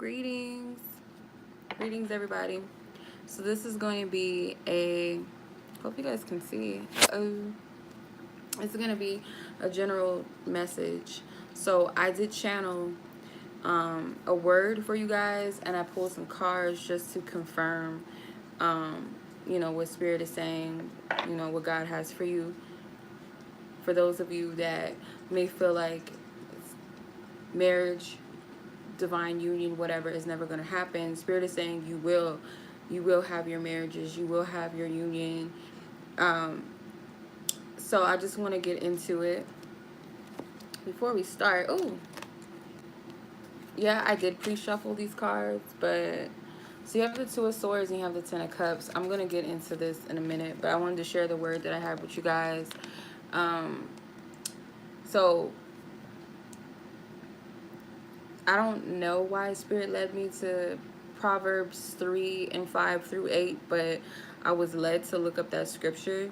Greetings. Greetings, everybody. So this is going to be a, hope you guys can see. It's going to be a general message. So I did channel a word for you guys, and I pulled some cards just to confirm, what Spirit is saying, what God has for you. For those of you that may feel like marriage, divine union, whatever, is never going to happen, Spirit is saying you will have your marriages, you will have your union. So I just want to get into it. Before we start, yeah, I did pre-shuffle these cards, but so you have the Two of Swords and you have the Ten of Cups. I'm going to get into this in a minute, but I wanted to share the word that I have with you guys. So I don't know why Spirit led me to Proverbs 3 and 5 through 8, but I was led to look up that scripture.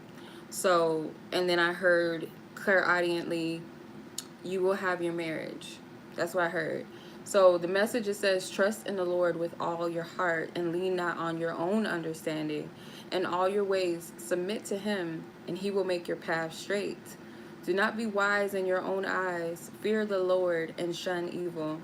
So, and then I heard clairaudiently, you will have your marriage. That's what I heard. So the message, it says, trust in the Lord with all your heart and lean not on your own understanding. In all your ways, submit to him, and he will make your path straight. Do not be wise in your own eyes. Fear the Lord and shun evil.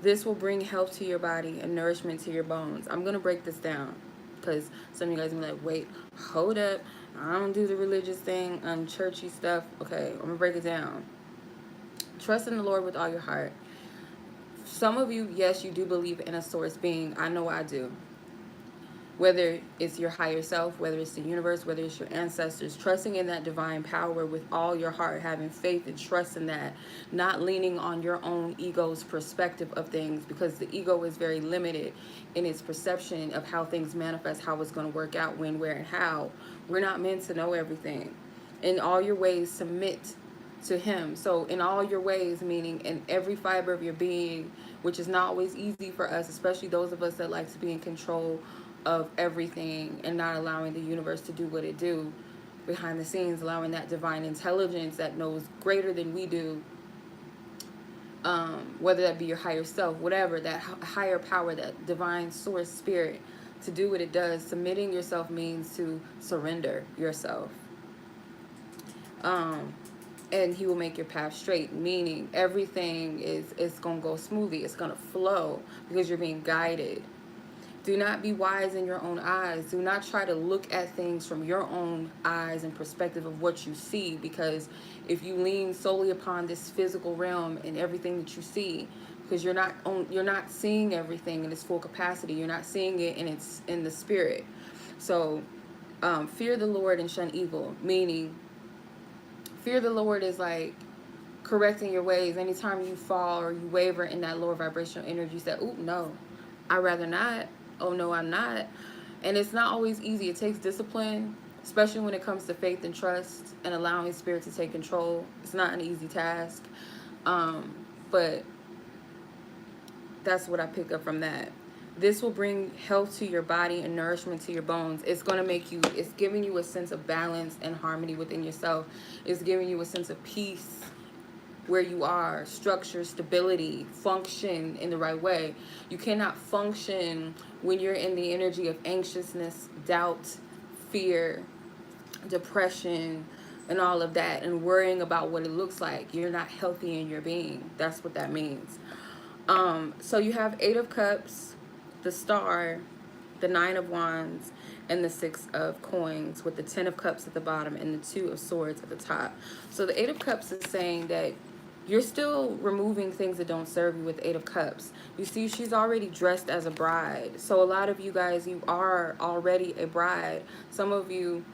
This will bring health to your body and nourishment to your bones. I'm going to break this down because some of you guys will be like, wait, hold up. I don't do the religious thing, churchy stuff. Okay, I'm going to break it down. Trust in the Lord with all your heart. Some of you, yes, you do believe in a source being. I know I do. Whether it's your higher self, whether it's the universe, whether it's your ancestors, trusting in that divine power with all your heart, having faith and trust in that, not leaning on your own ego's perspective of things, because the ego is very limited in its perception of how things manifest, how it's going to work out, when, where, and how. We're not meant to know everything. In all your ways, submit to him. So in all your ways, meaning in every fiber of your being, which is not always easy for us, especially those of us that like to be in control of everything and not allowing the universe to do what it do behind the scenes, allowing that divine intelligence that knows greater than we do, whether that be your higher self, whatever, that higher power, that divine source spirit, to do what it does. Submitting yourself means to surrender yourself. And he will make your path straight, meaning everything is going to go smoothly. It's going to flow because you're being guided. Do not be wise in your own eyes. Do not try to look at things from your own eyes and perspective of what you see, because if you lean solely upon this physical realm and everything that you see, because you're not seeing everything in its full capacity. You're not seeing it in the spirit. So fear the Lord and shun evil, meaning fear the Lord is like correcting your ways. Anytime you fall or you waver in that lower vibrational energy, you say, "Ooh, no, I'd rather not. Oh, no, I'm not." And it's not always easy. It takes discipline, especially when it comes to faith and trust and allowing spirit to take control. It's not an easy task. But that's what I pick up from that. This will bring health to your body and nourishment to your bones. It's going to make you, it's giving you a sense of balance and harmony within yourself. It's giving you a sense of peace where you are, structure, stability, function in the right way. You cannot function when you're in the energy of anxiousness, doubt, fear, depression, and all of that, and worrying about what it looks like. You're not healthy in your being. That's what that means. So you have 8 of Cups, the Star, the 9 of Wands, and the 6 of Coins, with the 10 of Cups at the bottom and the 2 of Swords at the top. So the 8 of Cups is saying that you're still removing things that don't serve you with 8 of Cups. You see, she's already dressed as a bride. So a lot of you guys, you are already a bride. Some of you,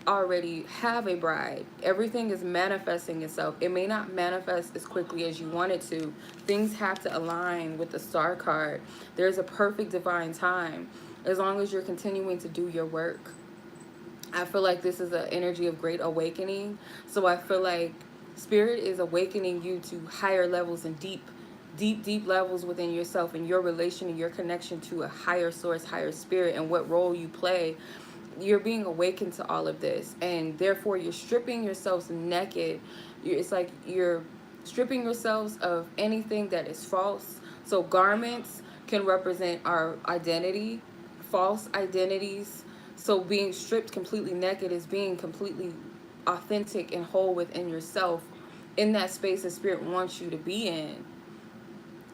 already have a bride. Everything is manifesting itself. It may not manifest as quickly as you want it to. Things have to align with the Star card. There's a perfect divine time as long as you're continuing to do your work. I feel like this is an energy of great awakening. So I feel like spirit is awakening you to higher levels and deep levels within yourself and your relation and your connection to a higher source, higher spirit, and what role you play. You're being awakened to all of this, and therefore you're stripping yourselves naked. It's like you're stripping yourselves of anything that is false. So garments can represent our identity, false identities. So being stripped completely naked is being completely authentic and whole within yourself, in that space that spirit wants you to be in.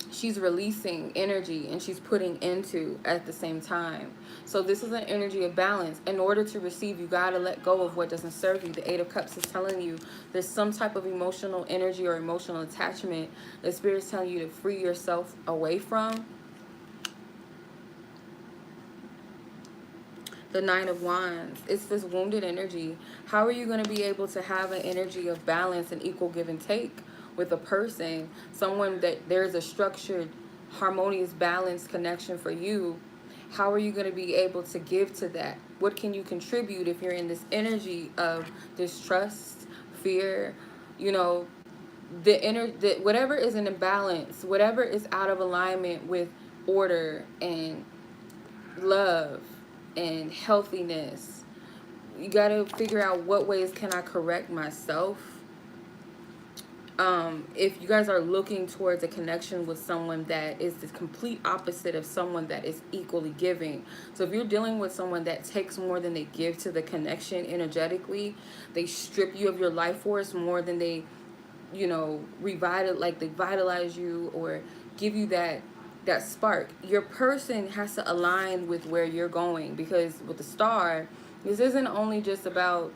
She's releasing energy and she's putting into at the same time. So this is an energy of balance. In order to receive, you got to let go of what doesn't serve you. The Eight of Cups is telling you there's some type of emotional energy or emotional attachment that spirit's telling you to free yourself away from. The Nine of Wands, it's this wounded energy. How are you going to be able to have an energy of balance and equal give and take with a person, someone that there's a structured, harmonious, balanced connection for you? How are you going to be able to give to that? What can you contribute if you're in this energy of distrust, fear, you know, whatever is an imbalance, whatever is out of alignment with order and love and healthiness. You got to figure out what ways can I correct myself. If you guys are looking towards a connection with someone that is the complete opposite of someone that is equally giving. So if you're dealing with someone that takes more than they give to the connection energetically, they strip you of your life force more than they, you know, they vitalize you or give you that spark. Your person has to align with where you're going, because with the star, this isn't only just about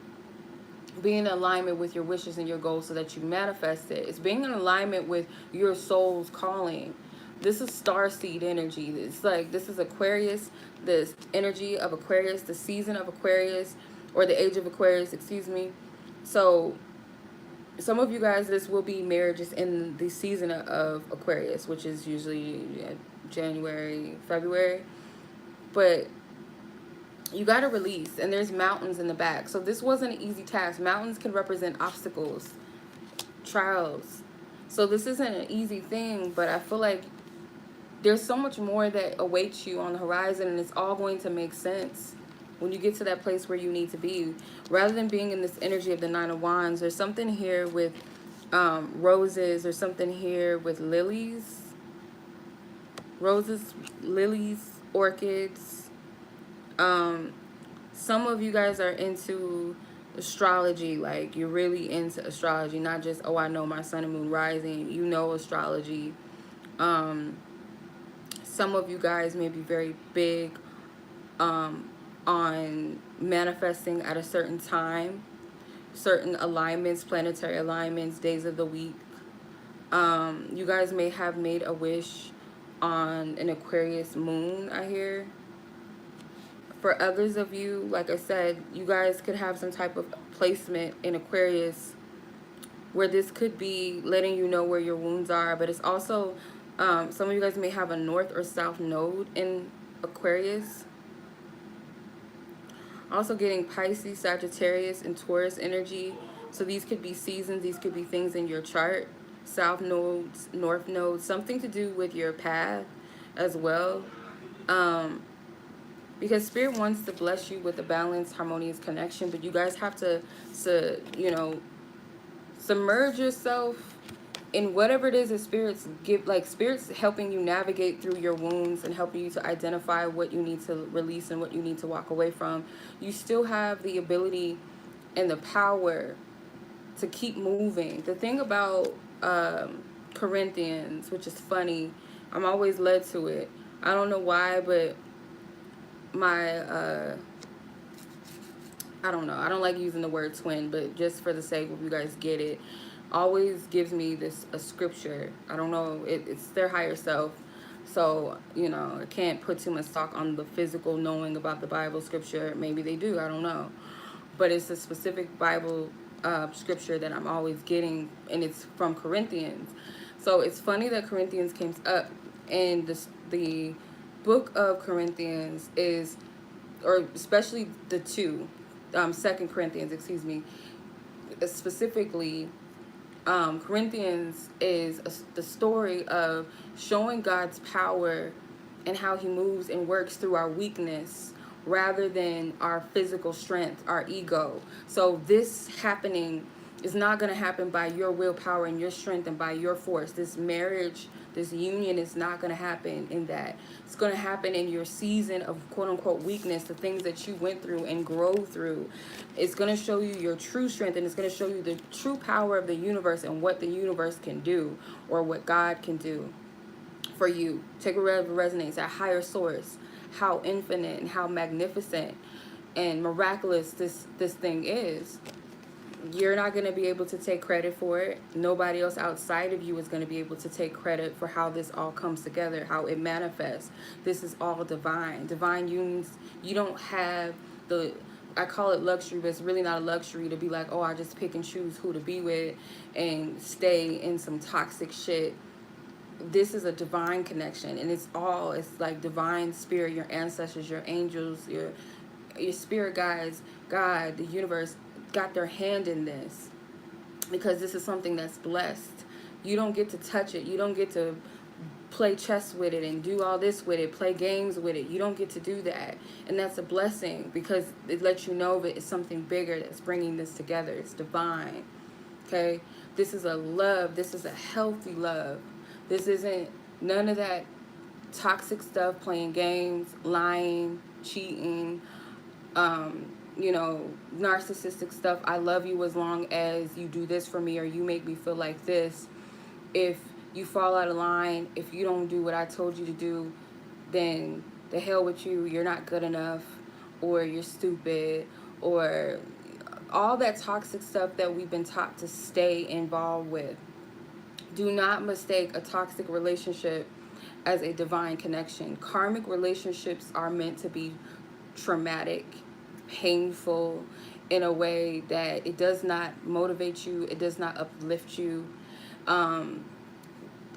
being in alignment with your wishes and your goals so that you manifest it. It's being in alignment with your soul's calling. This is star seed energy. It's like, this is Aquarius, this energy of Aquarius, the season of Aquarius, or the age of Aquarius, excuse me. So some of you guys, this will be marriages in the season of Aquarius, which is usually January, February. But you got to release, and there's mountains in the back. So this wasn't an easy task. Mountains can represent obstacles, trials. So this isn't an easy thing, but I feel like there's so much more that awaits you on the horizon, and it's all going to make sense when you get to that place where you need to be. Rather than being in this energy of the Nine of Wands, there's something here with roses, or something here with lilies. Roses, lilies, orchids. Some of you guys are into astrology, like you're really into astrology, not just, oh, I know my sun and moon rising. You know astrology. Some of you guys may be very big on manifesting at a certain time, certain alignments, planetary alignments, days of the week. You guys may have made a wish on an Aquarius moon, I hear. For others of you, like I said, you guys could have some type of placement in Aquarius where this could be letting you know where your wounds are. But it's also, some of you guys may have a north or south node in Aquarius. Also getting Pisces, Sagittarius, and Taurus energy. So these could be seasons, these could be things in your chart. South nodes, north nodes, something to do with your path as well. Because Spirit wants to bless you with a balanced, harmonious connection, but you guys have to you know, submerge yourself in whatever it is that Spirit's give. Like, Spirit's helping you navigate through your wounds and helping you to identify what you need to release and what you need to walk away from. You still have the ability and the power to keep moving. The thing about Corinthians, which is funny, I'm always led to it. I don't know why, but my I don't know, I don't like using the word twin, but just for the sake of you guys get it, always gives me a scripture. I don't know, it's their higher self, so you know, I can't put too much stock on the physical knowing about the Bible scripture. Maybe they do, I don't know, but it's a specific Bible scripture that I'm always getting, and it's from Corinthians. So it's funny that Corinthians came up, and the book of Corinthians is, or especially the Second Corinthians, excuse me, specifically, Corinthians is the story of showing God's power and how he moves and works through our weakness rather than our physical strength, our ego. So this happening is not going to happen by your willpower and your strength and by your force. This marriage, This union is not going to happen in that. It's going to happen in your season of quote unquote weakness, the things that you went through and grow through. It's going to show you your true strength, and it's going to show you the true power of the universe and what the universe can do, or what God can do for you. Take whatever resonates, that higher source, how infinite and how magnificent and miraculous this thing is. You're not going to be able to take credit for it. Nobody else outside of you is going to be able to take credit for how this all comes together, how it manifests. This is all divine. Divine unions. You don't have the, I call it luxury, but it's really not a luxury to be like, oh, I just pick and choose who to be with and stay in some toxic shit. This is a divine connection, and it's like divine spirit, your ancestors, your angels, your spirit guides, God, the universe, got their hand in this, because this is something that's blessed. You don't get to touch it. You don't get to play chess with it and do all this with it, play games with it. You don't get to do that, and that's a blessing, because it lets you know that it's something bigger that's bringing this together. It's divine. Okay, this is a love. This is a healthy love. This isn't none of that toxic stuff, playing games, lying, cheating, narcissistic stuff. I love you as long as you do this for me, or you make me feel like this. If you fall out of line, if you don't do what I told you to do, then the hell with you. You're not good enough, or you're stupid, or all that toxic stuff that we've been taught to stay involved with. Do not mistake a toxic relationship as a divine connection. Karmic relationships are meant to be traumatic, painful, in a way that it does not motivate you, it does not uplift you.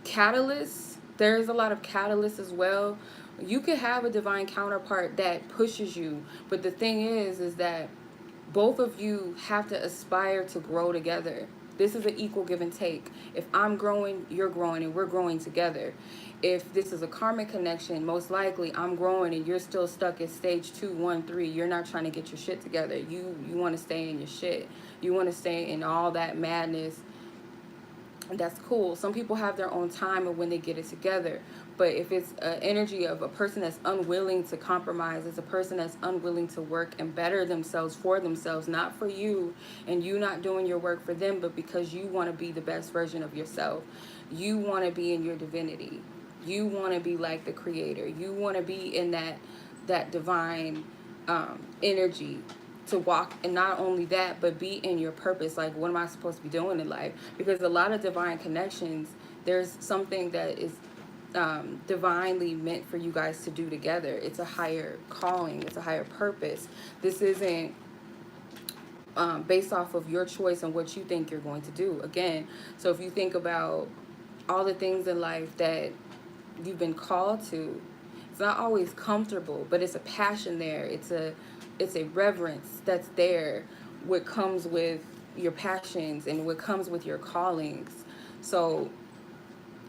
Catalysts, there's a lot of catalysts as well. You could have a divine counterpart that pushes you, but the thing is that both of you have to aspire to grow together. This is an equal give and take. If I'm growing, you're growing, and we're growing together. If this is a karmic connection, most likely I'm growing and you're still stuck at stage 2, 1, 3. You're not trying to get your shit together. You want to stay in your shit. You want to stay in all that madness. And that's cool. Some people have their own time of when they get it together. But if it's an energy of a person that's unwilling to compromise, it's a person that's unwilling to work and better themselves for themselves, not for you, and you not doing your work for them, but because you want to be the best version of yourself. You want to be in your divinity. You want to be like the creator. You want to be in that divine energy, to walk, and not only that, but be in your purpose. Like, what am I supposed to be doing in life? Because a lot of divine connections, there's something that is divinely meant for you guys to do together. It's a higher calling. It's a higher purpose. This isn't based off of your choice and what you think you're going to do. Again, so if you think about all the things in life that you've been called to, it's not always comfortable, but it's a passion there. It's a reverence that's there, what comes with your passions and what comes with your callings. So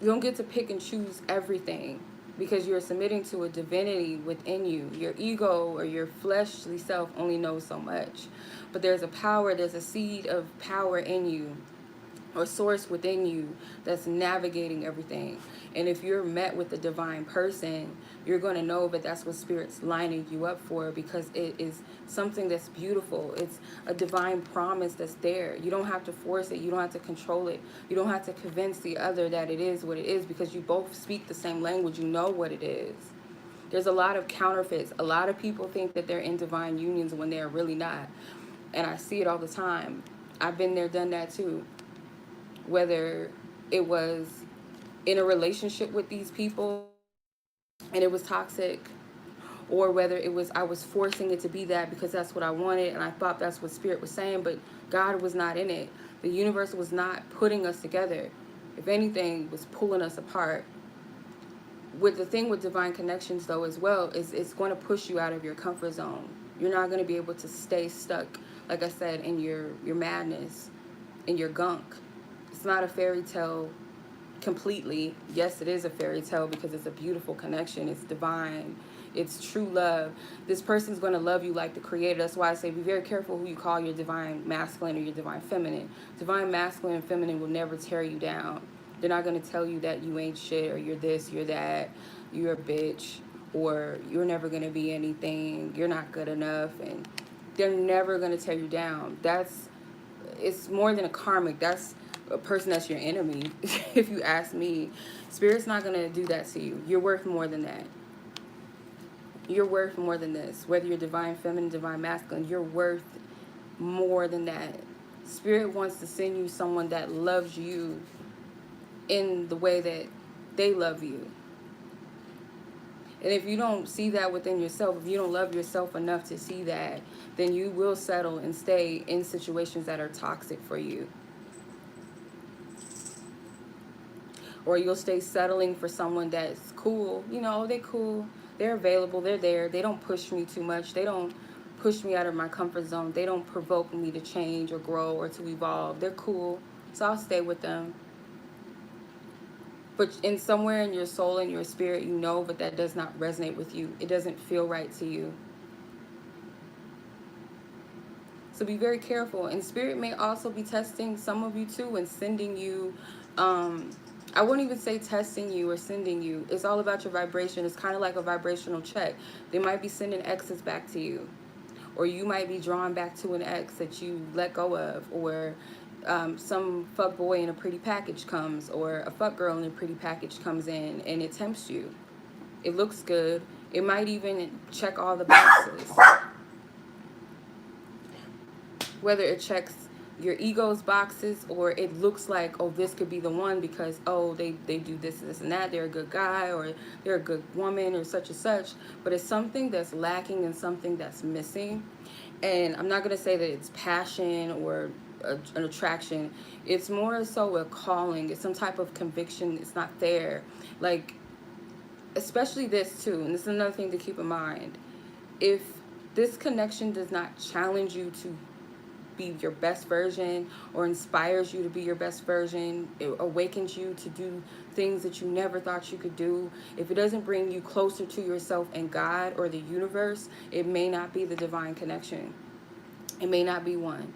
you don't get to pick and choose everything, because you're submitting to a divinity within you. Your ego or your fleshly self only knows so much. But there's a power, there's a seed of power in you, or source within you, that's navigating everything. And if you're met with a divine person, you're going to know that that's what Spirit's lining you up for, because it is something that's beautiful. It's a divine promise that's there. You don't have to force it. You don't have to control it. You don't have to convince the other that it is what it is, because you both speak the same language. You know what it is. There's a lot of counterfeits. A lot of people think that they're in divine unions when they're really not. And I see it all the time. I've been there, done that too. Whether it was in a relationship with these people and it was toxic, or whether it was I was forcing it to be that because that's what I wanted and I thought that's what Spirit was saying, but God was not in it. The universe was not putting us together. If anything, it was pulling us apart. With the thing with divine connections, though, as well, is it's going to push you out of your comfort zone. You're not going to be able to stay stuck, like I said, in your madness, in your gunk. It's not a fairy tale completely. Yes, it is a fairy tale because it's a beautiful connection. It's divine. It's true love. This person's going to love you like the creator. That's why I say be very careful who you call your divine masculine or your divine feminine. Divine masculine and feminine will never tear you down. They're not going to tell you that you ain't shit, or you're this, you're that, you're a bitch, or you're never going to be anything, you're not good enough, and they're never going to tear you down. It's more than a karmic. That's a person that's your enemy, if you ask me. Spirit's not going to do that to you. You're worth more than that. You're worth more than this. Whether you're divine feminine, divine masculine, you're worth more than that. Spirit wants to send you someone that loves you in the way that they love you. And if you don't see that within yourself, if you don't love yourself enough to see that, then you will settle and stay in situations that are toxic for you. Or you'll stay settling for someone that's cool. You know, they're cool. They're available. They're there. They don't push me too much. They don't push me out of my comfort zone. They don't provoke me to change or grow or to evolve. They're cool. So I'll stay with them. But in somewhere in your soul and your spirit, you know, but that does not resonate with you. It doesn't feel right to you. So be very careful. And spirit may also be testing some of you too and sending you, I wouldn't even say testing you or sending you. It's all about your vibration. It's kind of like a vibrational check. They might be sending exes back to you. Or you might be drawn back to an ex that you let go of. Or some fuck boy in a pretty package comes. Or a fuck girl in a pretty package comes in and it tempts you. It looks good. It might even check all the boxes. Whether it checks your ego's boxes or it looks like, oh, this could be the one because, oh, they do this and that, they're a good guy or they're a good woman or such and such. But it's something that's lacking and something that's missing. And I'm not going to say that it's passion or an attraction. It's more so a calling. It's some type of conviction. It's not there. Like, especially this too, and this is another thing to keep in mind. If this connection does not challenge you to be your best version or inspires you to be your best version, it awakens you to do things that you never thought you could do, if it doesn't bring you closer to yourself and God or the universe, it may not be the divine connection. It may not be one,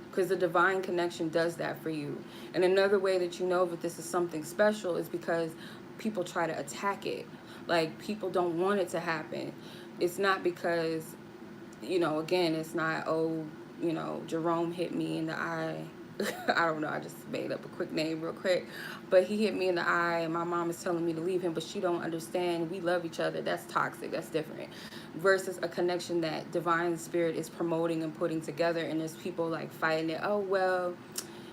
because the divine connection does that for you. And another way that you know that this is something special is because people try to attack it. Like, people don't want it to happen. It's not because, you know, again, it's not, oh, you know, Jerome hit me in the eye. I don't know, I just made up a quick name real quick. But he hit me in the eye and my mom is telling me to leave him, but she don't understand. We love each other. That's toxic. That's different. Versus a connection that divine spirit is promoting and putting together, and there's people like fighting it. Oh, well,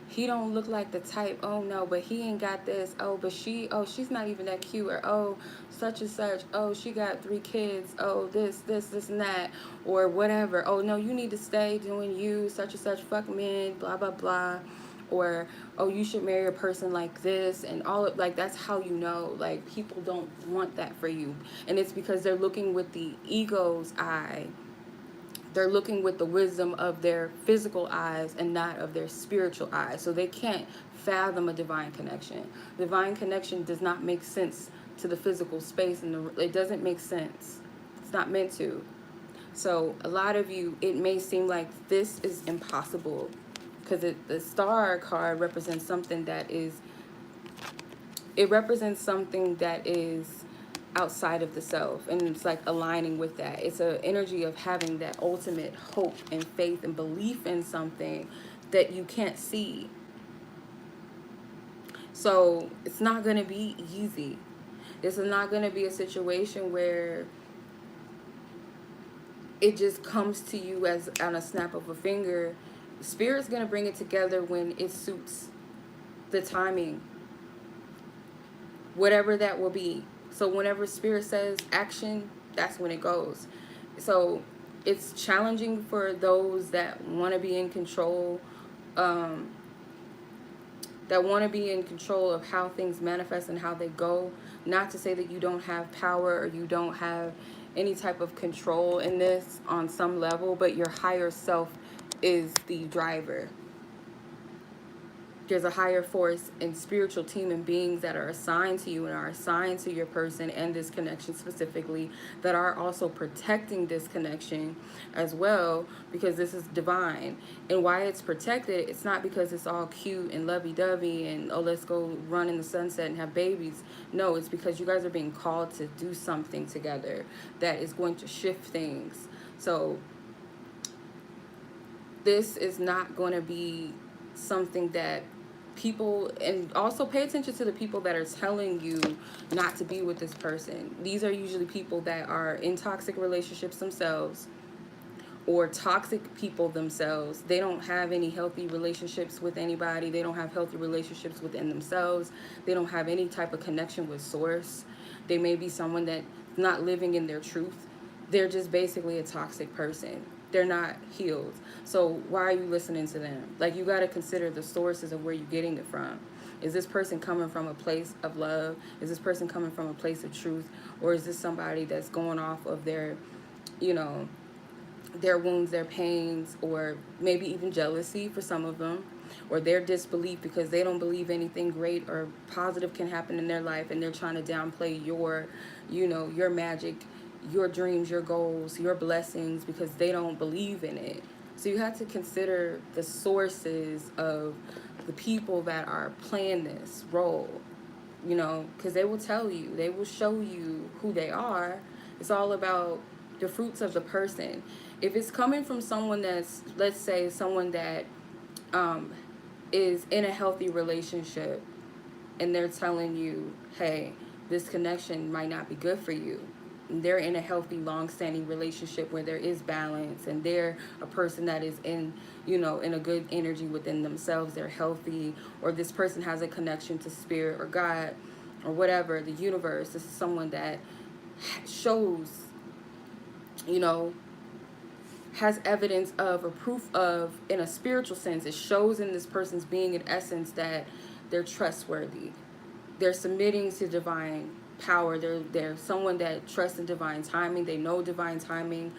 he don't look like the type. Oh, no, but he ain't got this. Oh, but she's not even that cute. Or, oh, such and such. Oh, she got 3 kids. Oh, this, and that. Or whatever. Oh, no, you need to stay doing you, such and such, fuck men, blah, blah, blah. Or, oh, you should marry a person like this. And all of, like, that's how you know. Like, people don't want that for you. And it's because they're looking with the ego's eye. They're looking with the wisdom of their physical eyes and not of their spiritual eyes. So they can't fathom a divine connection. Divine connection does not make sense to the physical space, and it doesn't make sense. It's not meant to. So a lot of you, it may seem like this is impossible because the star card represents something that is, it represents something that is outside of the self, and it's like aligning with that. It's an energy of having that ultimate hope and faith and belief in something that you can't see. So it's not going to be easy. This is not going to be a situation where it just comes to you as on a snap of a finger. Spirit's going to bring it together when it suits the timing, whatever that will be. So whenever Spirit says action, that's when it goes. So it's challenging for those that want to be in control, that want to be in control of how things manifest and how they go. Not to say that you don't have power or you don't have any type of control in this on some level, but your higher self is the driver. There's a higher force and spiritual team and beings that are assigned to you and are assigned to your person and this connection specifically, that are also protecting this connection as well, because this is divine. And why it's protected, it's not because it's all cute and lovey-dovey and, oh, let's go run in the sunset and have babies. No, it's because you guys are being called to do something together that is going to shift things. So this is not going to be something that people, and also pay attention to the people that are telling you not to be with this person. These are usually people that are in toxic relationships themselves, or toxic people themselves. They don't have any healthy relationships with anybody. They don't have healthy relationships within themselves. They don't have any type of connection with source. They may be someone that's not living in their truth. They're just basically a toxic person. They're not healed. So why are you listening to them? Like, you got to consider the sources of where you're getting it from. Is this person coming from a place of love? Is this person coming from a place of truth? Or is this somebody that's going off of their, you know, their wounds, their pains, or maybe even jealousy for some of them, or their disbelief because they don't believe anything great or positive can happen in their life, and they're trying to downplay your, you know, your magic, your dreams, your goals, your blessings, because they don't believe in it. So you have to consider the sources of the people that are playing this role, you know, because they will tell you, they will show you who they are. It's all about the fruits of the person. If it's coming from someone that's, let's say, someone that is in a healthy relationship, and they're telling you, hey, this connection might not be good for you. And they're in a healthy, long-standing relationship where there is balance, and they're a person that is in, you know, in a good energy within themselves. They're healthy, or this person has a connection to spirit or God or whatever, the universe. This is someone that shows, you know, has evidence of or proof of, in a spiritual sense, it shows in this person's being, in essence, that they're trustworthy. They're submitting to divine power. They're someone that trusts in divine timing. They know divine timing.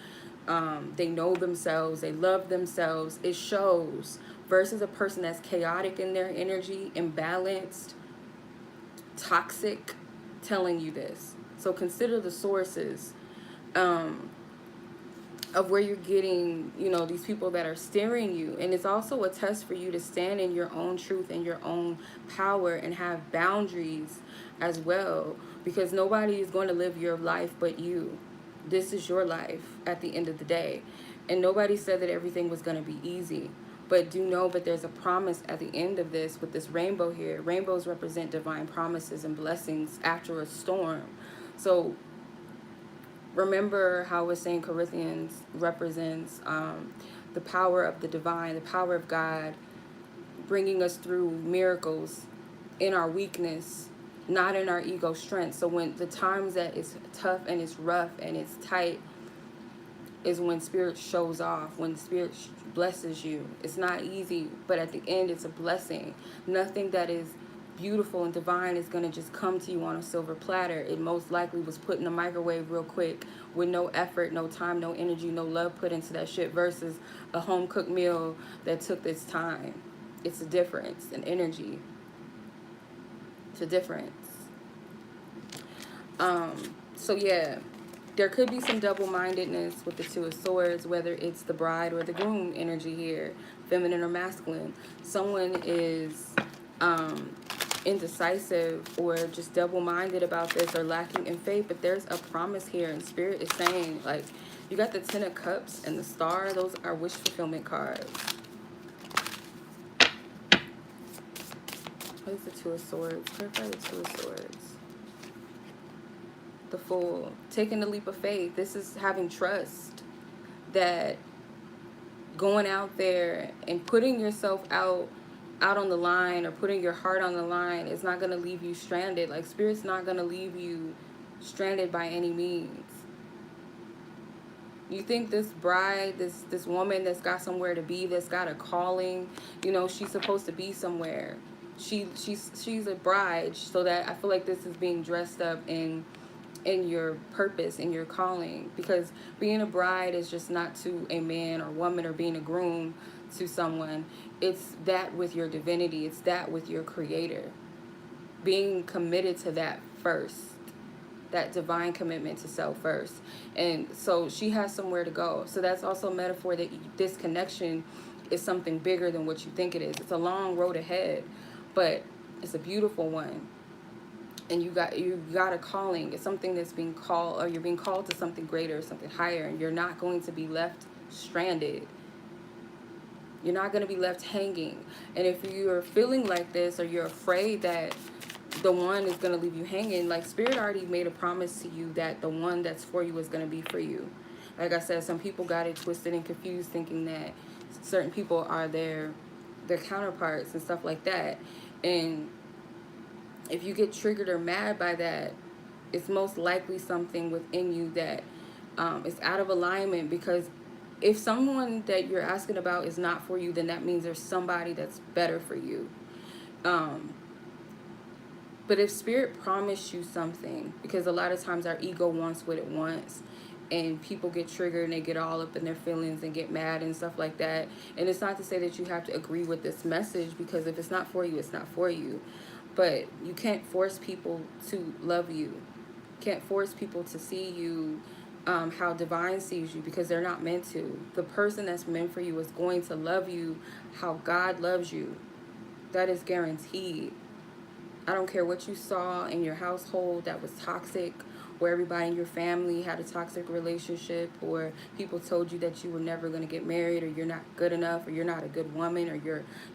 They know themselves. They love themselves. It shows. Versus a person that's chaotic in their energy, imbalanced, toxic, telling you this. So consider the sources of where you're getting, you know, these people that are steering you. And it's also a test for you to stand in your own truth and your own power and have boundaries as well, because nobody is going to live your life but you. This is your life at the end of the day. And nobody said that everything was going to be easy. But do know that there's a promise at the end of this with this rainbow here. Rainbows represent divine promises and blessings after a storm. So remember how we're saying Corinthians represents the power of the divine, the power of God, bringing us through miracles in our weakness, not in our ego strength. So when the times that it's tough and it's rough and it's tight is when spirit shows off, when spirit blesses you. It's not easy, but at the end it's a blessing. Nothing that is beautiful and divine is going to just come to you on a silver platter. It most likely was put in the microwave real quick with no effort, no time, no energy, no love put into that shit, versus a home cooked meal that took its time. It's a difference in energy. It's a difference. So yeah, there could be some double-mindedness with the Two of Swords, whether it's the bride or the groom energy here, feminine or masculine. Someone is indecisive or just double-minded about this, or lacking in faith, but there's a promise here, and spirit is saying, like, you got the Ten of Cups and the Star. Those are wish fulfillment cards. What is the Two of Swords? Clarify the Two of Swords. The Fool. Taking the leap of faith. This is having trust that going out there and putting yourself out on the line, or putting your heart on the line, is not going to leave you stranded. Like, spirit's not going to leave you stranded by any means. You think this bride, this woman that's got somewhere to be, that's got a calling, you know, she's supposed to be somewhere. She's a bride, so that I feel like this is being dressed up in your purpose, in your calling, because being a bride is just not to a man or woman, or being a groom to someone, it's that with your divinity, it's that with your creator. Being committed to that first, that divine commitment to self first. And so she has somewhere to go. So that's also a metaphor that this connection is something bigger than what you think it is. It's a long road ahead, but it's a beautiful one. And you got a calling. It's something that's being called, or you're being called to something greater, something higher, and you're not going to be left stranded. You're not going to be left hanging. And if you're feeling like this, or you're afraid that the one is going to leave you hanging, like Spirit already made a promise to you that the one that's for you is going to be for you. Like I said, some people got it twisted and confused, thinking that certain people are their counterparts and stuff like that. And if you get triggered or mad by that, it's most likely something within you that is out of alignment. Because if someone that you're asking about is not for you, then that means there's somebody that's better for you. But if Spirit promised you something, because a lot of times our ego wants what it wants, and people get triggered and they get all up in their feelings and get mad and stuff like that. And it's not to say that you have to agree with this message, because if it's not for you, it's not for you. But you can't force people to love you. Can't force people to see you how divine sees you, because they're not meant to. The person that's meant for you is going to love you how God loves you. That is guaranteed. I don't care what you saw in your household that was toxic, or everybody in your family had a toxic relationship, or people told you that you were never going to get married, or you're not good enough, or you're not a good woman, or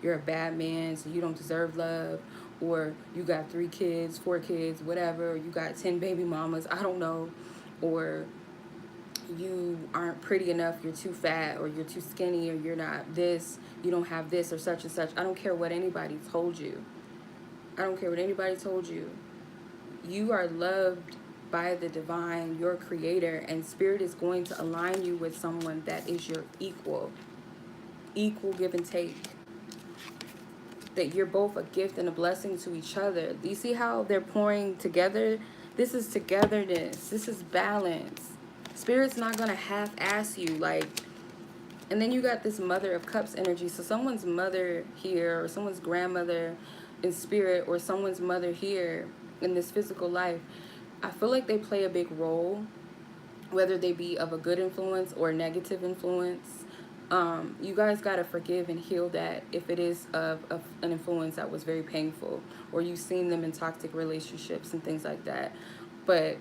you're a bad man, so you don't deserve love, or you got 3 kids, 4 kids, whatever, or you got 10 baby mamas, I don't know, or you aren't pretty enough, you're too fat, or you're too skinny, or you're not this, you don't have this, or such and such. I don't care what anybody told you. I don't care what anybody told you. You are loved by the divine, your creator, and Spirit is going to align you with someone that is your equal give and take. That you're both a gift and a blessing to each other. Do you see how they're pouring together? This is togetherness. This is balance. Spirit's not going to half-ass you. Like, and then you got this Mother of Cups energy. So someone's mother here, or someone's grandmother in spirit, or someone's mother here in this physical life, I feel like they play a big role, whether they be of a good influence or a negative influence. You guys got to forgive and heal that if it is of an influence that was very painful, or you've seen them in toxic relationships and things like that. But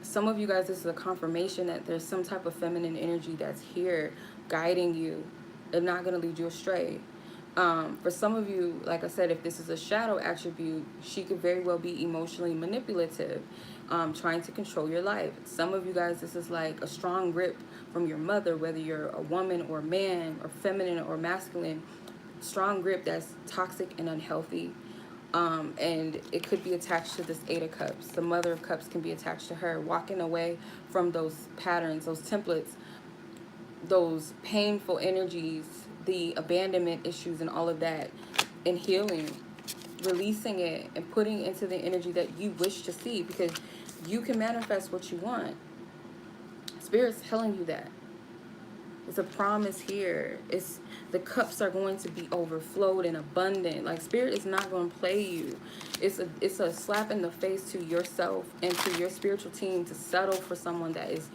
some of you guys, this is a confirmation that there's some type of feminine energy that's here guiding you and not going to lead you astray. For some of you, like I said, if this is a shadow attribute, she could very well be emotionally manipulative, trying to control your life. Some of you guys, this is like a strong grip from your mother, whether you're a woman or man, or feminine or masculine, strong grip that's toxic and unhealthy. And it could be attached to this 8 of Cups. The Mother of Cups can be attached to her, walking away from those patterns, those templates, those painful energies, the abandonment issues and all of that, and healing, releasing it and putting it into the energy that you wish to see, because you can manifest what you want. Spirit's telling you that. It's a promise here. It's the cups are going to be overflowed and abundant. Like, Spirit is not going to play you. It's a slap in the face to yourself and to your spiritual team to settle for someone that is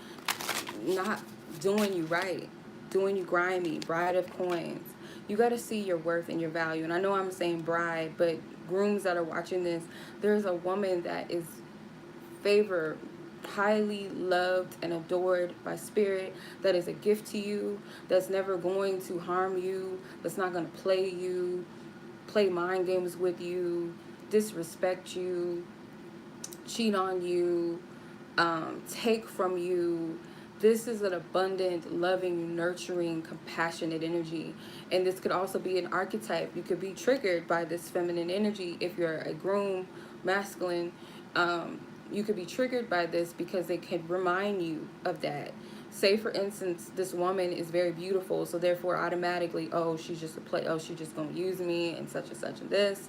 not doing you right, doing you grimy, bride of coins. You got to see your worth and your value. And I know I'm saying bride, but grooms that are watching this, there's a woman that is favored, highly loved and adored by Spirit, that is a gift to you, that's never going to harm you, that's not going to play you, play mind games with you, disrespect you, cheat on you, take from you. This is an abundant, loving, nurturing, compassionate energy. And this could also be an archetype. You could be triggered by this feminine energy if you're a groom, masculine. You could be triggered by this because it can remind you of that. Say, for instance, this woman is very beautiful, so therefore automatically, oh, she's just a play, oh, she's just going to use me and such and this.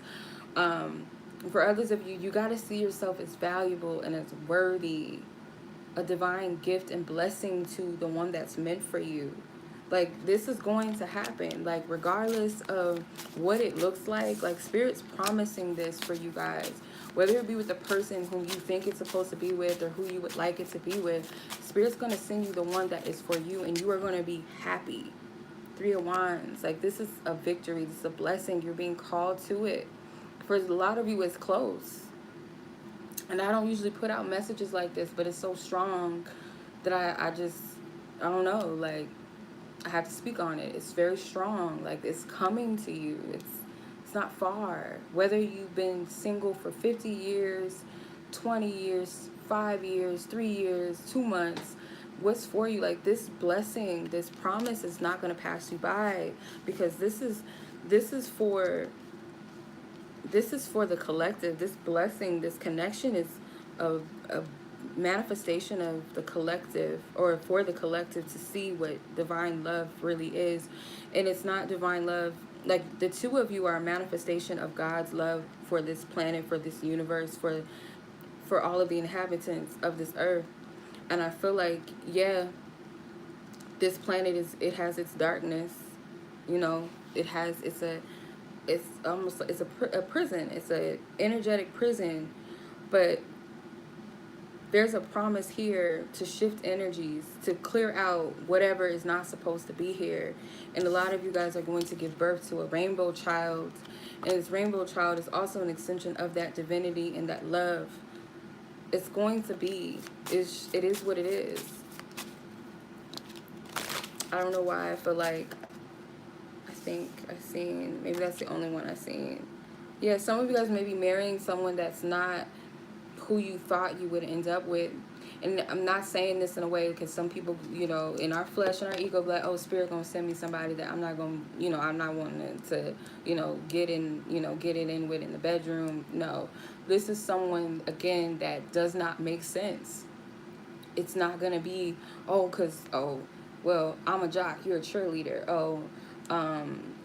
For others of you, you got to see yourself as valuable and as worthy, a divine gift and blessing to the one that's meant for you. Like, this is going to happen. Like, regardless of what it looks like Spirit's promising this for you guys. Whether it be with the person who you think it's supposed to be with or who you would like it to be with, Spirit's going to send you the one that is for you, and you are going to be happy. 3 of Wands. Like, this is a victory. This is a blessing. You're being called to it. For a lot of you, it's close. And I don't usually put out messages like this, but it's so strong that I don't know, like, I have to speak on it. It's very strong. Like, it's coming to you. It's not far. Whether you've been single for 50 years, 20 years, 5 years, 3 years, 2 months, what's for you? Like, this blessing, this promise is not going to pass you by, because this is for the collective. This blessing, this connection is a manifestation of the collective, or for the collective to see what divine love really is. And it's not divine love, like, the two of you are a manifestation of God's love for this planet, for this universe, for all of the inhabitants of this earth. And I feel like, yeah, this planet it has its darkness, you know. It's a prison. It's a energetic prison, but there's a promise here to shift energies, to clear out whatever is not supposed to be here. And a lot of you guys are going to give birth to a rainbow child. And this rainbow child is also an extension of that divinity and that love. It's going to be, it is what it is. I don't know why I feel like, I think I've seen, maybe that's the only one I've seen. Yeah, some of you guys may be marrying someone that's not who you thought you would end up with. And I'm not saying this in a way, because some people, you know, in our flesh and our ego, like, oh, Spirit gonna send me somebody that I'm not gonna, you know, I'm not wanting to, you know, get it in with in the bedroom. No, this is someone, again, that does not make sense. It's not gonna be, well, I'm a jock, you're a cheerleader.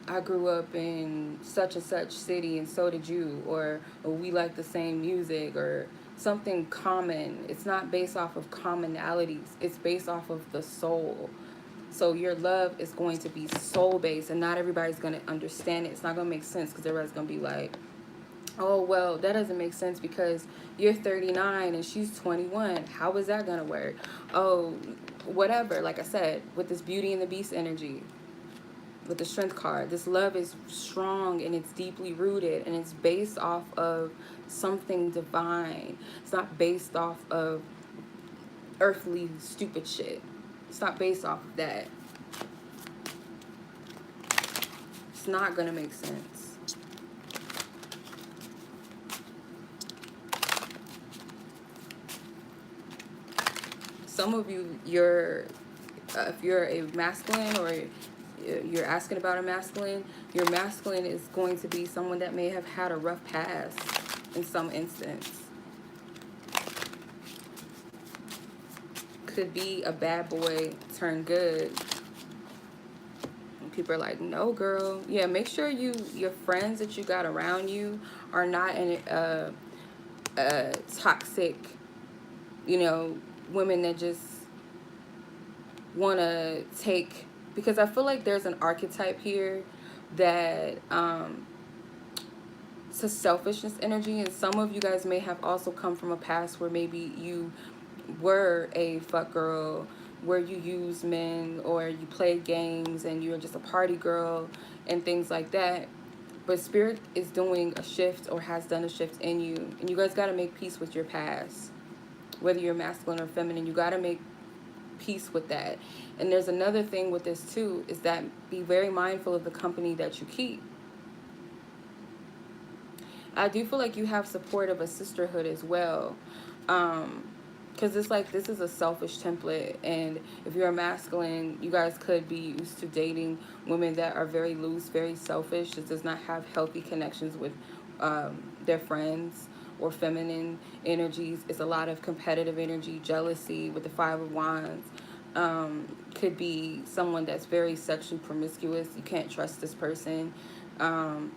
I grew up in such and such city and so did you, or we like the same music, or something common. It's not based off of commonalities. It's based off of the soul. So your love is going to be soul-based, and not everybody's going to understand it. It's not going to make sense, because everybody's going to be like, oh, well, that doesn't make sense because you're 39 and she's 21. How is that going to work? Oh, whatever. Like I said, with this Beauty and the Beast energy, with the Strength card, this love is strong and it's deeply rooted, and it's based off of something divine. It's not based off of earthly stupid shit. It's not based off of that. It's not gonna make sense. Some of you, if you're a masculine, or you're asking about a masculine, your masculine is going to be someone that may have had a rough past in some instance. Could be a bad boy turned good. And people are like, no, girl. Yeah, make sure your friends that you got around you are not in a toxic, you know, women that just want to take, because I feel like there's an archetype here that it's a selfishness energy, and some of you guys may have also come from a past where maybe you were a fuck girl, where you used men, or you played games and you're just a party girl and things like that. But Spirit is doing a shift, or has done a shift in you, and you guys got to make peace with your past. Whether you're masculine or feminine, you got to make peace with that. And there's another thing with this too, is that be very mindful of the company that you keep. I do feel like you have support of a sisterhood as well, because it's like, this is a selfish template, and if you're a masculine, you guys could be used to dating women that are very loose, very selfish. This does not have healthy connections with their friends, or feminine energies. It's a lot of competitive energy, jealousy with the 5 of Wands. Could be someone that's very sexually promiscuous. You can't trust this person. I'm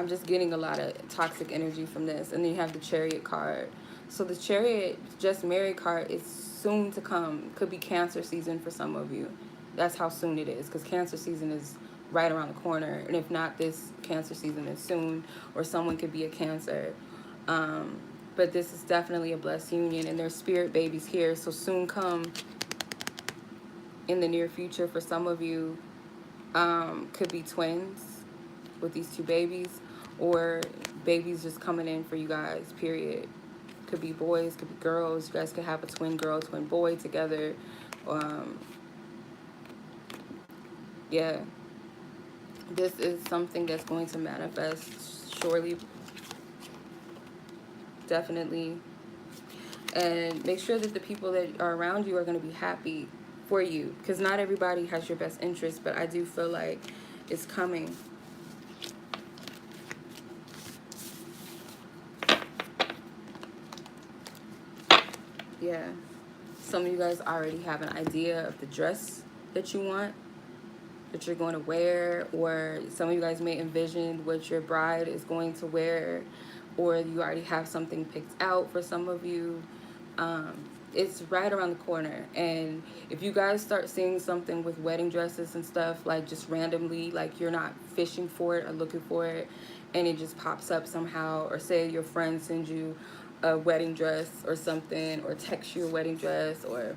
just getting a lot of toxic energy from this. And then you have the Chariot card. So the Chariot just married card is soon to come. Could be Cancer season for some of you. That's how soon it is, because Cancer season is right around the corner. And if not, this Cancer season is soon, or someone could be a Cancer. But this is definitely a blessed union, and there's spirit babies here. So soon come in the near future for some of you. Could be twins with these two babies, or babies just coming in for you guys, period. Could be boys, could be girls. You guys could have a twin girl, twin boy together. Yeah, this is something that's going to manifest surely, definitely. And make sure that the people that are around you are going to be happy for you, because not everybody has your best interest, but I do feel like it's coming. Yeah, some of you guys already have an idea of the dress that you want, that you're going to wear, or some of you guys may envision what your bride is going to wear, or you already have something picked out for some of you. It's right around the corner. And if you guys start seeing something with wedding dresses and stuff, like just randomly, like you're not fishing for it or looking for it, and it just pops up somehow, or say your friend sends you a wedding dress or something, or text you a wedding dress, or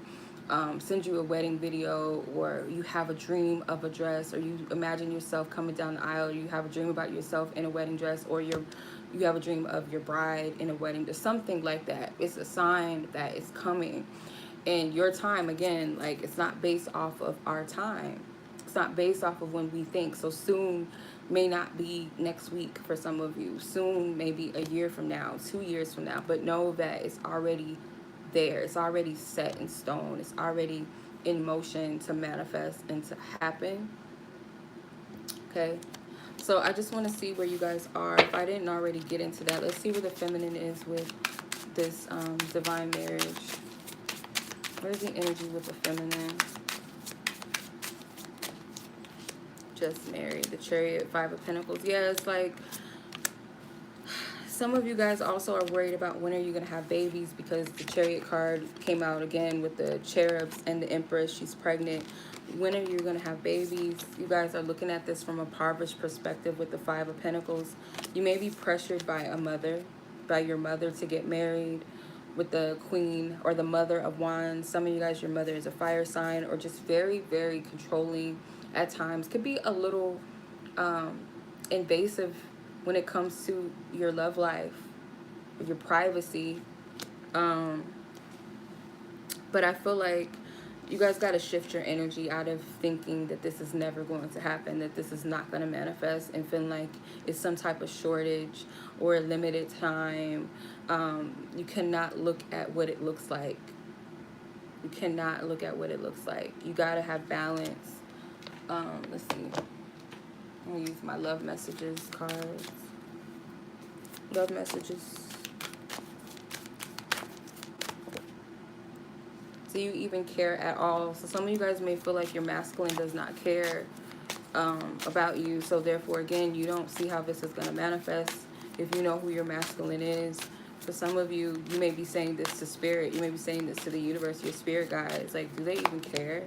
send you a wedding video, or you have a dream of a dress, or you imagine yourself coming down the aisle, you have a dream about yourself in a wedding dress, or you have a dream of your bride in a wedding dress, something like that. It's a sign that it's coming. And your time, again, like, it's not based off of our time. It's not based off of when we think. So soon may not be next week for some of you. Soon maybe a year from now, 2 years from now. But know that it's already there. It's already set in stone. It's already in motion to manifest and to happen. Okay? So I just want to see where you guys are. If I didn't already get into that, let's see where the feminine is with this divine marriage. Where's the energy with the feminine? Just married. The Chariot, 5 of Pentacles. Yeah, it's like some of you guys also are worried about when are you going to have babies, because the Chariot card came out again with the cherubs and the Empress. She's pregnant. When are you going to have babies? You guys are looking at this from a impoverished perspective with the 5 of Pentacles. You may be pressured by a mother, by your mother, to get married, with the Queen, or the Mother of Wands. Some of you guys, your mother is a fire sign, or just very, very controlling at times. Could be a little invasive when it comes to your love life, your privacy. But I feel like you guys got to shift your energy out of thinking that this is never going to happen, that this is not going to manifest, and feeling like it's some type of shortage or a limited time. You cannot look at what it looks like. You cannot look at what it looks like. You got to have balance. Let's see. I'm going to use my love messages cards. Love messages. Do you even care at all? So some of you guys may feel like your masculine does not care about you. So therefore, again, you don't see how this is going to manifest if you know who your masculine is. For some of you, you may be saying this to spirit. You may be saying this to the universe, your spirit guides. Like, do they even care?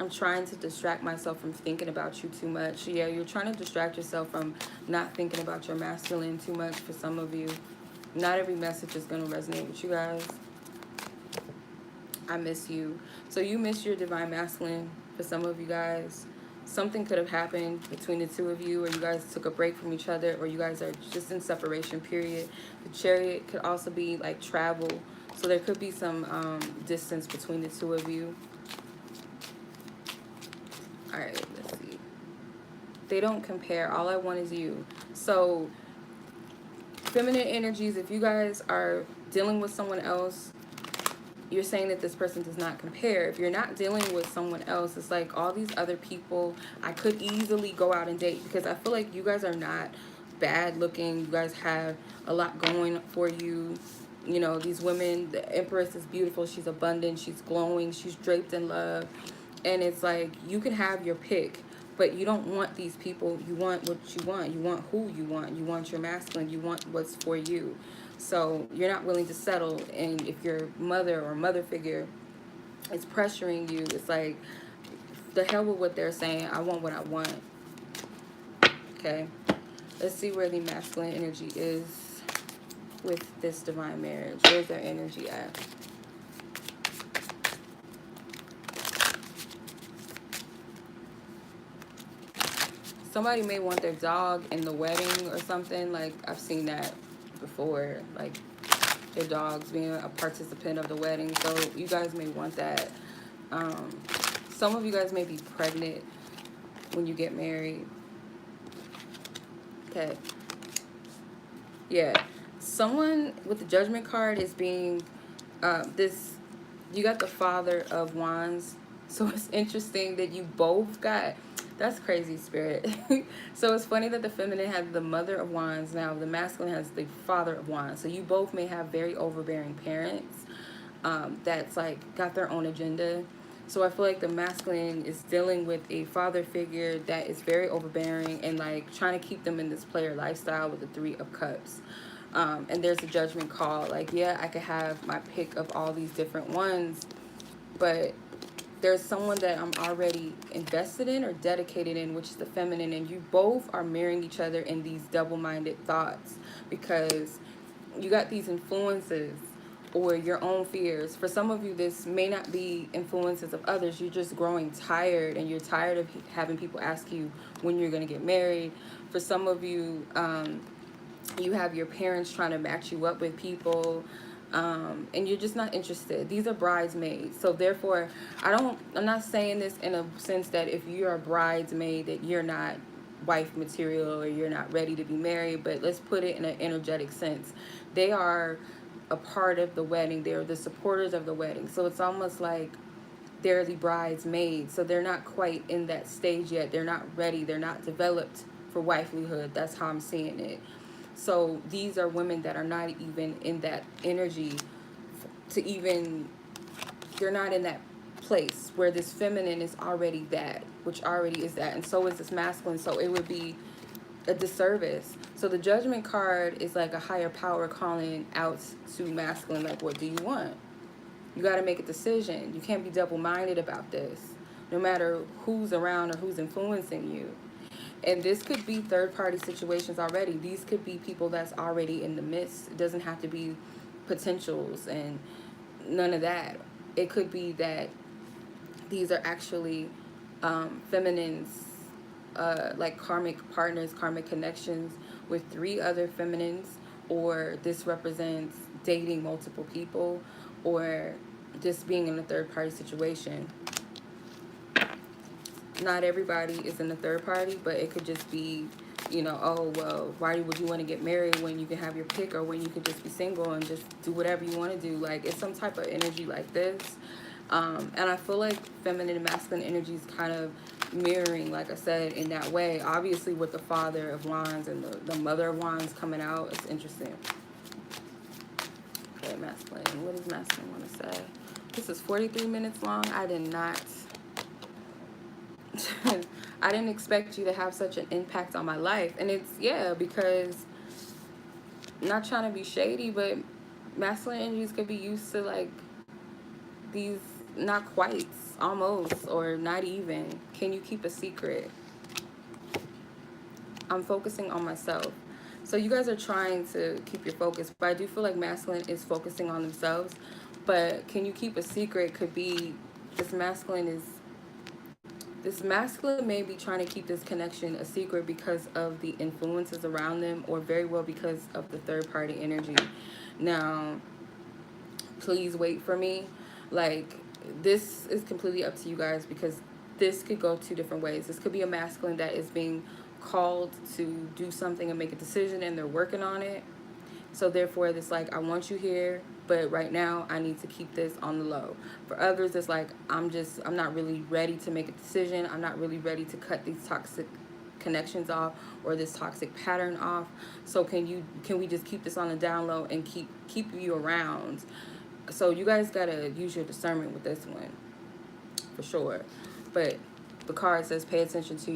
I'm trying to distract myself from thinking about you too much. Yeah, you're trying to distract yourself from not thinking about your masculine too much for some of you. Not every message is going to resonate with you guys. I miss you. So you miss your divine masculine for some of you guys. Something could have happened between the two of you, or you guys took a break from each other, or you guys are just in separation, period. The Chariot could also be like travel. So there could be some distance between the two of you. All right, let's see. They don't compare. All I want is you. So feminine energies, if you guys are dealing with someone else, you're saying that this person does not compare. If you're not dealing with someone else, it's like all these other people I could easily go out and date, because I feel like you guys are not bad looking. You guys have a lot going for you. You know, these women, the Empress is beautiful. She's abundant. She's glowing. She's draped in love. And it's like you can have your pick, but you don't want these people. You want what you want. You want who you want. You want your masculine. You want what's for you. So you're not willing to settle, and if your mother or mother figure is pressuring you, it's like, the hell with what they're saying. I want what I want. Okay. Let's see where the masculine energy is with this divine marriage. Where's their energy at? Somebody may want their dog in the wedding or something. Like, I've seen that before. Like, their dogs being a participant of the wedding. So you guys may want that. Some of you guys may be pregnant when you get married. Okay. Yeah. Someone with the Judgment card is being this. You got the Father of Wands. So it's interesting that you both got. That's crazy, Spirit. So it's funny that the feminine has the Mother of Wands. Now the masculine has the Father of Wands. So you both may have very overbearing parents that's like got their own agenda. So I feel like the masculine is dealing with a father figure that is very overbearing and like trying to keep them in this player lifestyle with the Three of Cups. And there's a judgment call. Like, yeah, I could have my pick of all these different ones, but there's someone that I'm already invested in or dedicated in, which is the feminine, and you both are mirroring each other in these double-minded thoughts because you got these influences or your own fears. For some of you, this may not be influences of others. You're just growing tired, and you're tired of having people ask you when you're going to get married. For some of you, you have your parents trying to match you up with people, and you're just not interested. These are bridesmaids. So therefore, I'm not saying this in a sense that if you're a bridesmaid that you're not wife material or you're not ready to be married, but let's put it in an energetic sense. They are a part of the wedding. They're the supporters of the wedding. So it's almost like they're the bridesmaids. So they're not quite in that stage yet. They're not ready. They're not developed for wifelyhood. That's how I'm seeing it. So these are women that are not even in that energy to even, they're not in that place where this feminine is already that, which already is that, and so is this masculine. So it would be a disservice. So the Judgment card is like a higher power calling out to masculine, like, what do you want? You got to make a decision. You can't be double-minded about this, no matter who's around or who's influencing you. And this could be third-party situations already. These could be people that's already in the midst. It doesn't have to be potentials and none of that. It could be that these are actually feminines, like karmic partners, karmic connections with 3 other feminines, or this represents dating multiple people, or just being in a third-party situation. Not everybody is in the third party, but it could just be, you know, oh, well, why would you want to get married when you can have your pick, or when you could just be single and just do whatever you want to do? Like, it's some type of energy like this. And I feel like feminine and masculine energy is kind of mirroring, like I said, in that way. Obviously, with the Father of Wands and the Mother of Wands coming out, it's interesting. Okay, masculine. What does masculine want to say? This is 43 minutes long. I did not... I didn't expect you to have such an impact on my life. And it's, yeah, because, not trying to be shady, but masculine energies could be used to, like, these not quite, almost, or not even. Can you keep a secret? I'm focusing on myself. So you guys are trying to keep your focus, but I do feel like masculine is focusing on themselves. But can you keep a secret could be, this masculine may be trying to keep this connection a secret because of the influences around them, or very well because of the third party energy. Now, please wait for me. Like, this is completely up to you guys, because this could go 2 different ways. This could be a masculine that is being called to do something and make a decision, and they're working on it. So therefore, it's like, I want you here, but right now I need to keep this on the low. For others, it's like, I'm not really ready to make a decision. I'm not really ready to cut these toxic connections off, or this toxic pattern off. So can we just keep this on the down low and keep you around? So you guys gotta use your discernment with this one, for sure. But the card says, pay attention to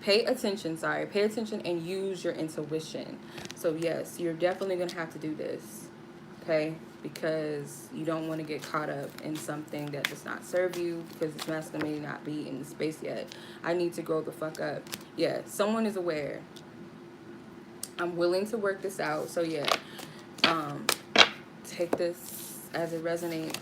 pay attention, pay attention and use your intuition. So yes, you're definitely going to have to do this, okay? Because you don't want to get caught up in something that does not serve you, because this masculine may not be in the space yet. I need to grow the fuck up. Yeah, someone is aware. I'm willing to work this out. So yeah, take this as it resonates.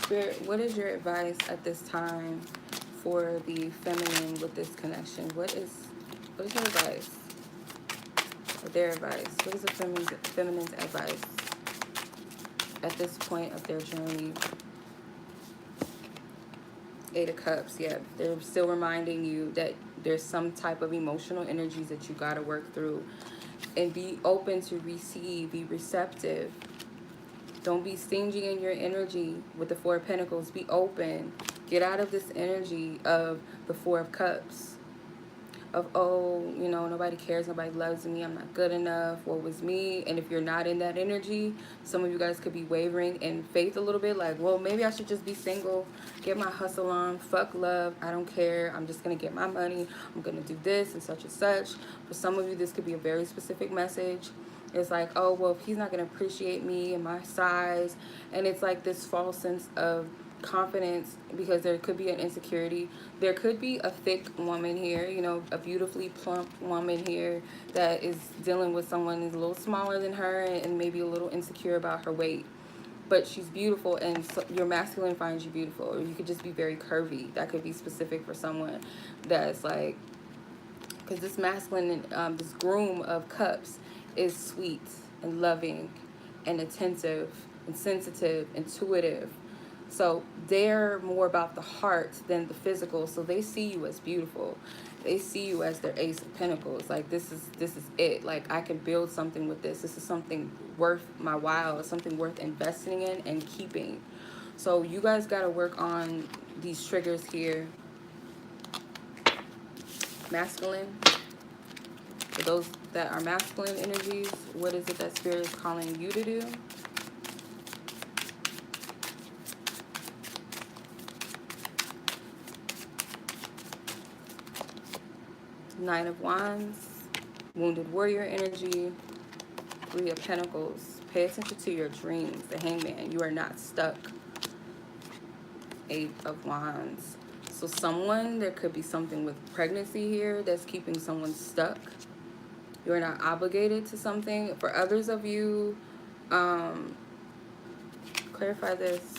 Spirit, what is your advice at this time for the feminine with this connection? What is your advice? Or their advice? What is the feminine's advice at this point of their journey? Eight of Cups, yeah. They're still reminding you that there's some type of emotional energies that you got to work through. And be open to receive, be receptive. Don't be stingy in your energy with the Four of Pentacles. Be open. Get out of this energy of the Four of Cups. Of, oh, you know, nobody cares, nobody loves me, I'm not good enough, what was me? And if you're not in that energy, some of you guys could be wavering in faith a little bit, like, well, maybe I should just be single, get my hustle on, fuck love, I don't care, I'm just gonna get my money, I'm gonna do this and such. For some of you, this could be a very specific message. It's like, oh, well, if he's not gonna appreciate me and my size, and it's like this false sense of confidence, because there could be an insecurity. There could be a thick woman here, you know, a beautifully plump woman here that is dealing with someone who's a little smaller than her and maybe a little insecure about her weight, but she's beautiful, and so your masculine finds you beautiful. Or you could just be very curvy. That could be specific for someone that's like, because this masculine, this groom of cups is sweet and loving and attentive and sensitive, intuitive. So they're more about the heart than the physical. So they see you as beautiful. They see you as their Ace of Pentacles. Like, this is it. Like, I can build something with this. This is something worth my while. It's something worth investing in and keeping. So you guys got to work on these triggers here. Masculine. For those that are masculine energies, what is it that Spirit is calling you to do? Nine of Wands, Wounded Warrior energy, Three of Pentacles. Pay attention to your dreams, the Hangman. You are not stuck. Eight of Wands. So someone, there could be something with pregnancy here that's keeping someone stuck. You are not obligated to something. For others of you, clarify this.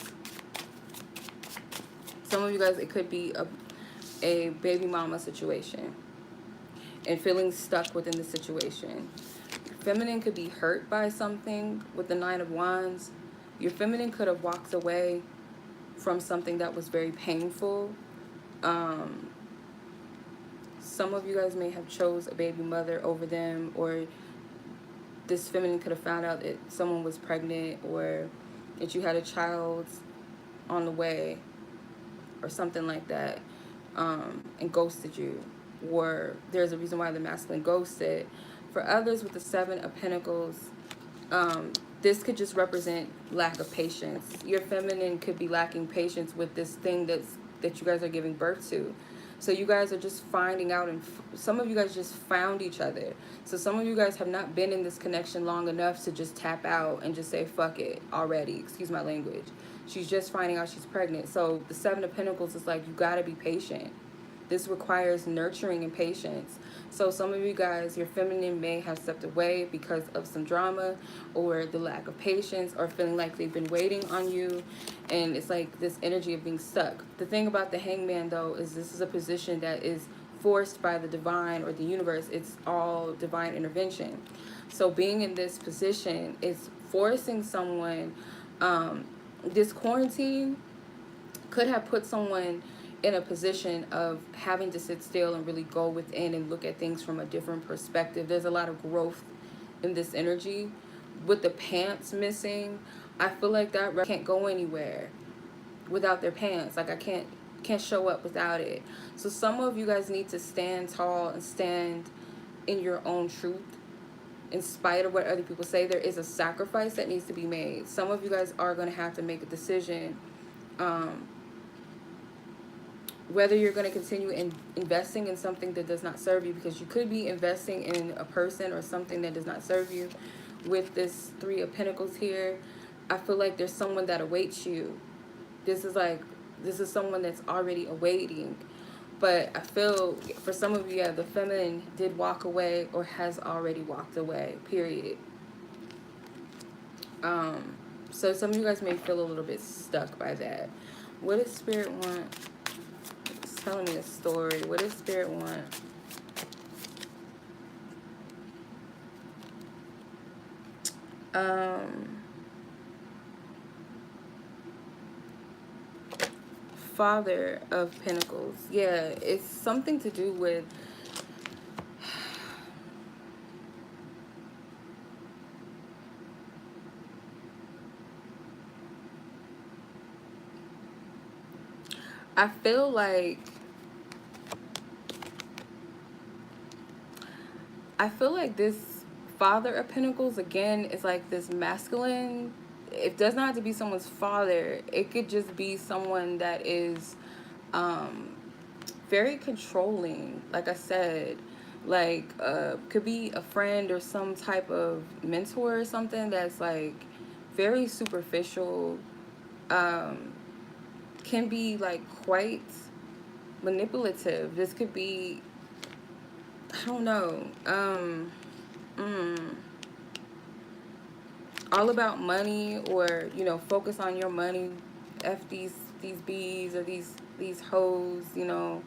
Some of you guys, it could be a baby mama situation and feeling stuck within the situation. Feminine could be hurt by something with the Nine of Wands. Your feminine could have walked away from something that was very painful. Some of you guys may have chose a baby mother over them, or this feminine could have found out that someone was pregnant, or that you had a child on the way or something like that, and ghosted you. Or there's a reason why the masculine ghosted. For others with the Seven of Pentacles, this could just represent lack of patience. Your feminine could be lacking patience with this thing that you guys are giving birth to. So you guys are just finding out, and some of you guys just found each other. So some of you guys have not been in this connection long enough to just tap out and just say, fuck it already. Excuse my language. She's just finding out she's pregnant. So the Seven of Pentacles is like, you got to be patient. This requires nurturing and patience. So some of you guys, your feminine may have stepped away because of some drama or the lack of patience, or feeling like they've been waiting on you. And it's like this energy of being stuck. The thing about the Hangman, though, is this is a position that is forced by the divine or the universe. It's all divine intervention. So being in this position is forcing someone. This quarantine could have put someone in a position of having to sit still and really go within and look at things from a different perspective. There's a lot of growth in this energy. With the pants missing, I feel like that can't go anywhere without their pants. Like, I can't show up without it. So some of you guys need to stand tall and stand in your own truth. In spite of what other people say, there is a sacrifice that needs to be made. Some of you guys are going to have to make a decision Um, whether you're going to continue investing in something that does not serve you, because you could be investing in a person or something that does not serve you. With this Three of Pentacles here, I feel like there's someone that awaits you. This is someone that's already awaiting. But I feel for some of you, yeah, the feminine did walk away or has already walked away, period. So some of you guys may feel a little bit stuck by that. What does Spirit want? It's telling me a story. What does Spirit want? Father of Pentacles. Yeah, it's something to do with I feel like this Father of Pentacles, again, is like this masculine. It does not have to be someone's father. It could just be someone that is very controlling. Like I said, like could be a friend or some type of mentor or something that's like very superficial. Can be like quite manipulative. This could be, I don't know, all about money, or you know, focus on your money. F these bees or these hoes, you know,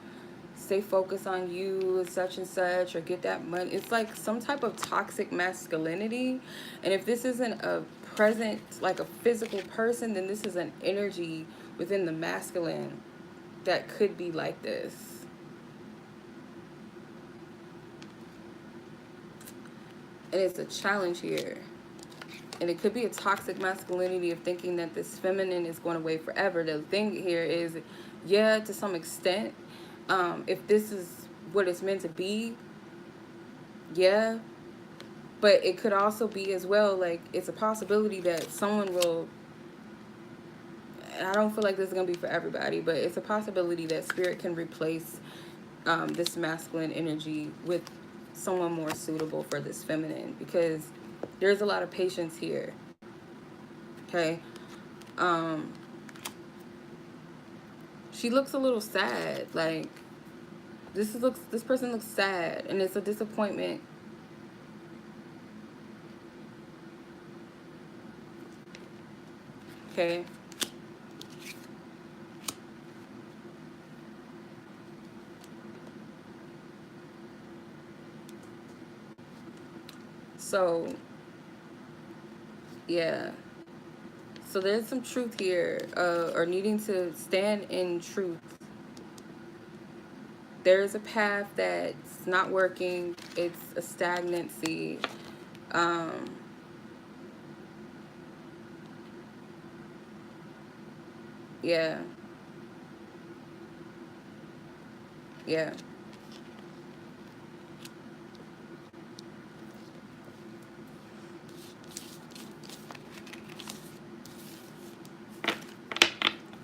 stay focused on you and such, or get that money. It's like some type of toxic masculinity. And if this isn't a present, like a physical person, then this is an energy within the masculine that could be like this. And it's a challenge here. And it could be a toxic masculinity of thinking that this feminine is going to wait forever. The thing here is, yeah, to some extent, if this is what it's meant to be, yeah. But it could also be as well, like, it's a possibility that someone will, I don't feel like this is going to be for everybody, but it's a possibility that Spirit can replace this masculine energy with someone more suitable for this feminine, because there's a lot of patience here. Okay. She looks a little sad. Like, this person looks sad, and it's a disappointment. Okay. So, yeah. So there's some truth here, or needing to stand in truth. There's a path that's not working. It's a stagnancy. Yeah. Yeah.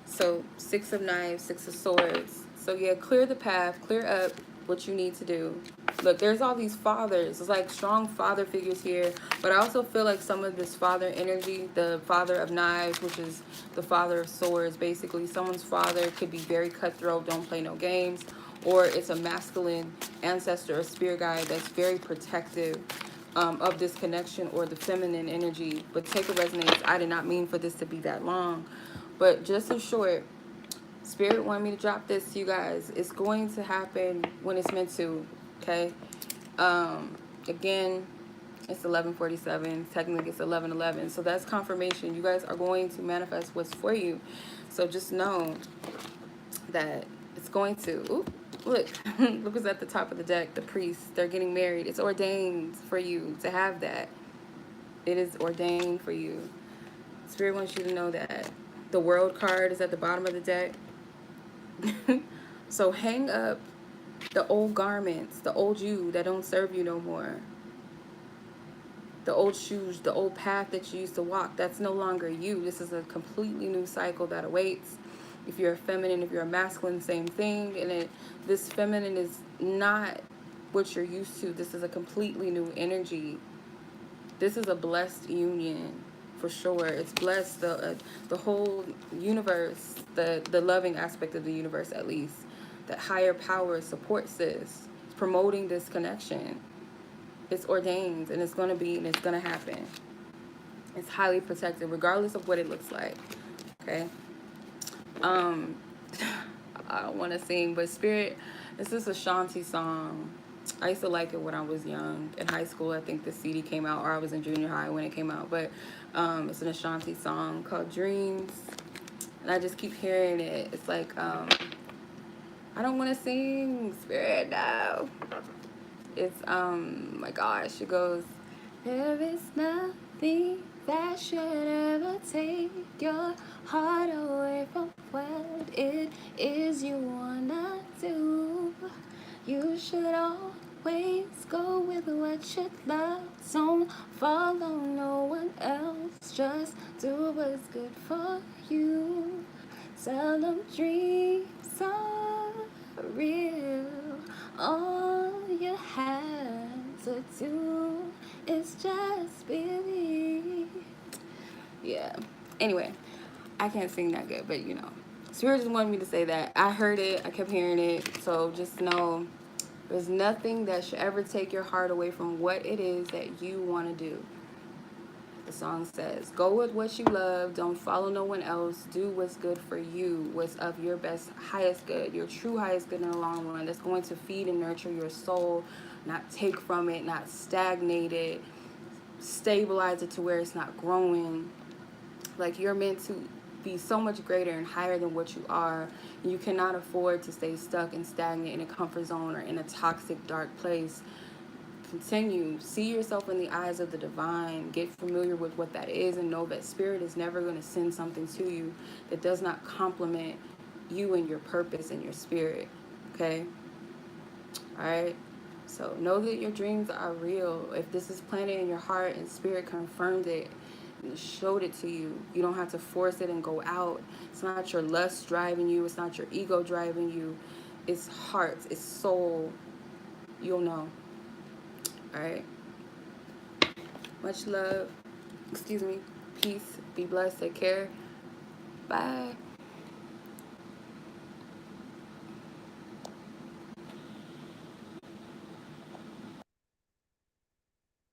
So 6 of Knives, 6 of Swords. So yeah, clear the path, clear up what you need to do. Look, there's all these fathers. It's like strong father figures here. But I also feel like some of this father energy, the Father of Knives, which is the Father of Swords, basically someone's father could be very cutthroat, don't play no games. Or it's a masculine ancestor or spirit guide that's very protective of this connection, or the feminine energy. But take a resonance. I did not mean for this to be that long. But just in short, Spirit wanted me to drop this to you guys. It's going to happen when it's meant to, okay? Again, it's 11:47. Technically, it's 11:11. So that's confirmation. You guys are going to manifest what's for you. So just know that it's going to. Ooh, look. Look who's at the top of the deck. The priests. They're getting married. It's ordained for you to have that. It is ordained for you. Spirit wants you to know that. The World card is at the bottom of the deck. So hang up the old garments, the old you that don't serve you no more. The old shoes, the old path that you used to walk, that's no longer you. This is a completely new cycle that awaits. If you're a feminine, if you're a masculine, same thing. And this feminine is not what you're used to. This is a completely new energy. This is a blessed union, for sure. It's blessed. The whole universe, the loving aspect of the universe, at least, that higher power supports this. It's promoting this connection. It's ordained, and it's gonna be, and it's gonna happen. It's highly protected, regardless of what it looks like. Okay. I don't want to sing, but Spirit, this is a Shanti song. I used to like it when I was young. In high school, I think the CD came out, or I was in junior high when it came out. But it's an Ashanti song called Dreams. And I just keep hearing it. It's like, I don't want to sing, Spirit, no. It's, my gosh, it goes, there is nothing that should ever take your heart away from what it is you wanna do. You should always go with what you love. Don't follow no one else. Just do what's good for you. Tell them dreams are real. All you have to do is just believe. Yeah. Anyway, I can't sing that good, but you know. Spirit just wanted me to say that. I heard it. I kept hearing it. So just know there's nothing that should ever take your heart away from what it is that you want to do. The song says, go with what you love. Don't follow no one else. Do what's good for you. What's of your best, highest good. Your true highest good in the long run. That's going to feed and nurture your soul. Not take from it. Not stagnate it. Stabilize it to where it's not growing. Like, you're meant to be so much greater and higher than what you are. You cannot afford to stay stuck and stagnant in a comfort zone or in a toxic, dark place. Continue. See yourself in the eyes of the divine. Get familiar with what that is and know that Spirit is never going to send something to you that does not complement you and your purpose and your spirit. Okay? Alright? So know that your dreams are real. If this is planted in your heart and Spirit confirmed it and showed it to you, you don't have to force it and go out. It's not your lust driving you. It's not your ego driving you. It's heart. It's soul. You'll know. Alright? Much love. Excuse me. Peace. Be blessed. Take care. Bye.